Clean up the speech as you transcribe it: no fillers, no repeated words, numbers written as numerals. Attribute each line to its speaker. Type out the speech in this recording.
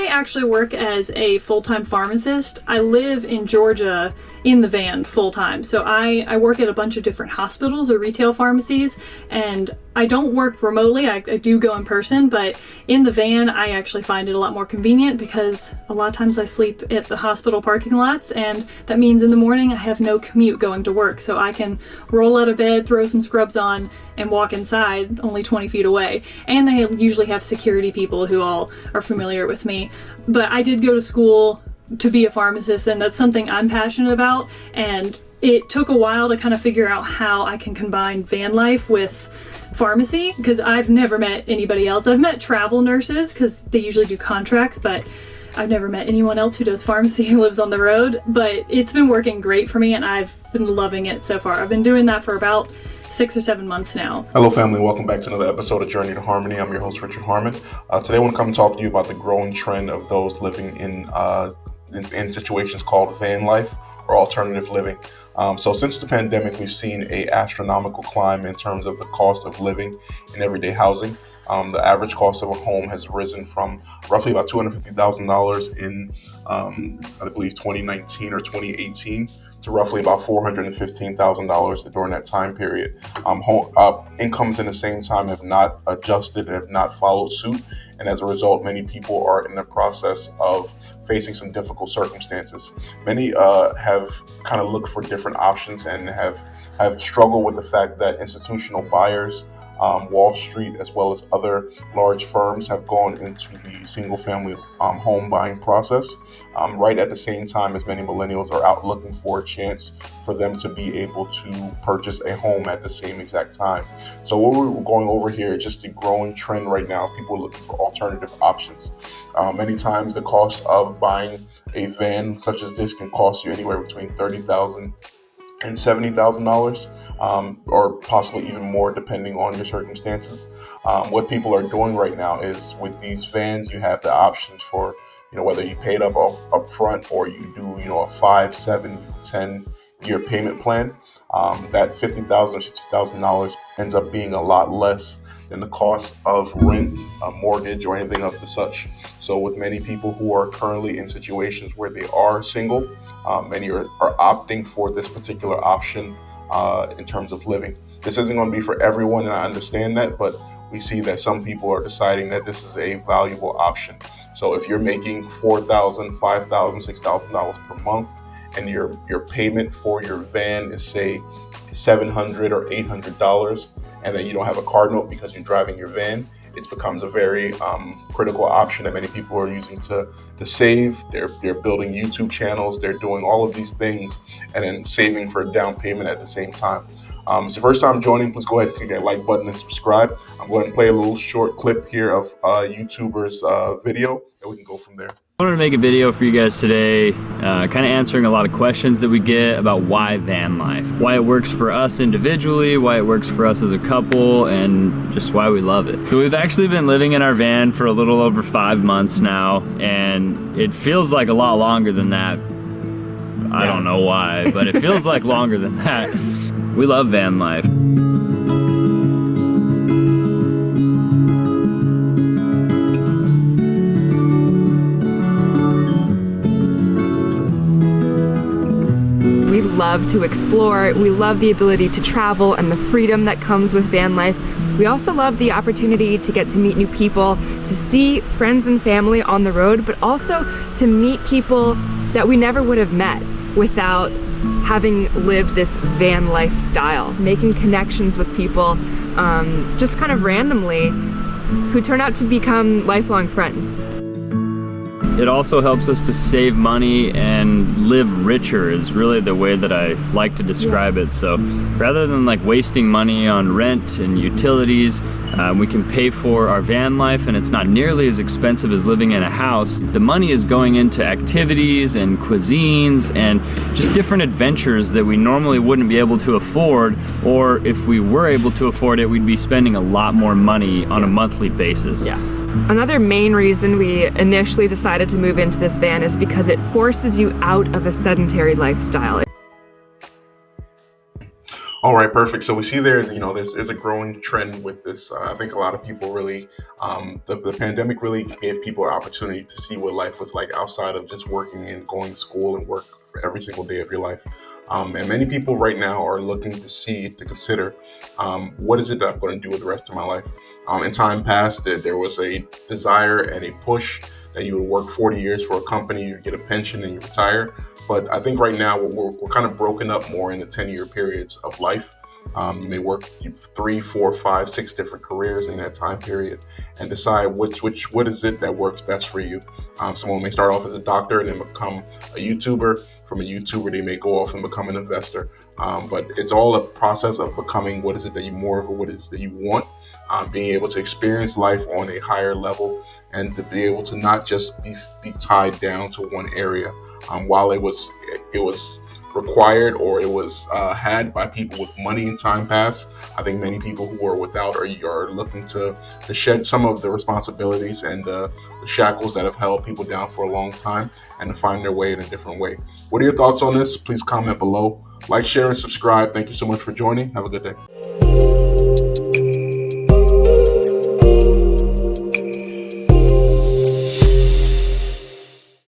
Speaker 1: I actually work as a full-time pharmacist. I live in Georgia in the van full-time. So I work at a bunch of different hospitals or retail pharmacies, and I don't work remotely. I do go in person, but in the van I actually find it a lot more convenient because a lot of times I sleep at the hospital parking lots, and that means in the morning I have no commute going to work. So I can roll out of bed, throw some scrubs on, and walk inside only 20 feet away. And they usually have security people who all are familiar with me. But I did go to school to be a pharmacist, and that's something I'm passionate about. And it took a while to kind of figure out how I can combine van life with pharmacy, because I've never met anybody else. I've met travel nurses because they usually do contracts, but I've never met anyone else who does pharmacy who lives on the road. But it's been working great for me, and I've been loving it so far. I've been doing that for about 6 or 7 months now.
Speaker 2: Hello family, welcome back to another episode of Journey to Harmony. I'm your host Richard Harmon. Today I want to come and talk to you about the growing trend of those living in situations called van life or alternative living. So since the pandemic, we've seen an astronomical climb in terms of the cost of living in everyday housing. The average cost of a home has risen from roughly about $250,000 in, I believe, 2019 or 2018 to roughly about $415,000 during that time period. Incomes in the same time have not adjusted and have not followed suit. And as a result, many people are in the process of facing some difficult circumstances. Many have kind of looked for different options and have struggled with the fact that institutional buyers, Wall Street, as well as other large firms have gone into the single-family home buying process right at the same time as many millennials are out looking for a chance for them to be able to purchase a home at the same exact time. So what we're going over here is just the growing trend right now. People are looking for alternative options. Many times the cost of buying a van such as this can cost you anywhere between $30,000 and $70,000, or possibly even more depending on your circumstances. What people are doing right now is with these vans, you have the options for, whether you pay it up front or you do, a 5, 7, 10 year payment plan. That $50,000 or $60,000 ends up being a lot less than the cost of rent, a mortgage, or anything of the such. So with many people who are currently in situations where they are single, many are opting for this particular option in terms of living. This isn't going to be for everyone, and I understand that, but we see that some people are deciding that this is a valuable option. So if you're making $4,000, $5,000, $6,000 per month, and your payment for your van is say $700 or $800, and then you don't have a car note because you're driving your van, it becomes a very critical option that many people are using to save. They're building YouTube channels, they're doing all of these things, and then saving for a down payment at the same time. It's your first time joining, please go ahead and click that like button and subscribe. I'm going to play a little short clip here of a YouTuber's video, and we can go from there.
Speaker 3: I wanted to make a video for you guys today, kind of answering a lot of questions that we get about why van life, why it works for us individually, why it works for us as a couple, and just why we love it. So we've actually been living in our van for a little over 5 months now, and it feels like a lot longer than that. I don't know why, but it feels like longer than that. We love van life.
Speaker 4: We love to explore, we love the ability to travel and the freedom that comes with van life. We also love the opportunity to get to meet new people, to see friends and family on the road, but also to meet people that we never would have met without having lived this van lifestyle, making connections with people just kind of randomly who turn out to become lifelong friends.
Speaker 3: It also helps us to save money and live richer is really the way that I like to describe it. So rather than like wasting money on rent and utilities, we can pay for our van life, and it's not nearly as expensive as living in a house. The money is going into activities and cuisines and just different adventures that we normally wouldn't be able to afford, or if we were able to afford it, we'd be spending a lot more money on a monthly basis.
Speaker 4: Yeah. Another main reason we initially decided to move into this van is because it forces you out of a sedentary lifestyle.
Speaker 2: All right, perfect. So we see there, there's a growing trend with this. I think a lot of people really, the pandemic really gave people an opportunity to see what life was like outside of just working and going to school and work for every single day of your life. And many people right now are looking to consider, what is it that I'm going to do with the rest of my life? In time past, there was a desire and a push that you would work 40 years for a company, you get a pension, and you retire. But I think right now we're kind of broken up more into 10-year periods of life. You may work 3, 4, 5, 6 different careers in that time period and decide what is it that works best for you. Someone may start off as a doctor and then become a YouTuber. From a YouTuber, they may go off and become an investor. But it's all a process of becoming what is it that what is it that you want. Being able to experience life on a higher level and to be able to not just be tied down to one area. While it was required or it was had by people with money in time past, I think many people who are without are looking to shed some of the responsibilities and the shackles that have held people down for a long time and to find their way in a different way. What are your thoughts on this? Please comment below. Like, share, and subscribe. Thank you so much for joining. Have a good day.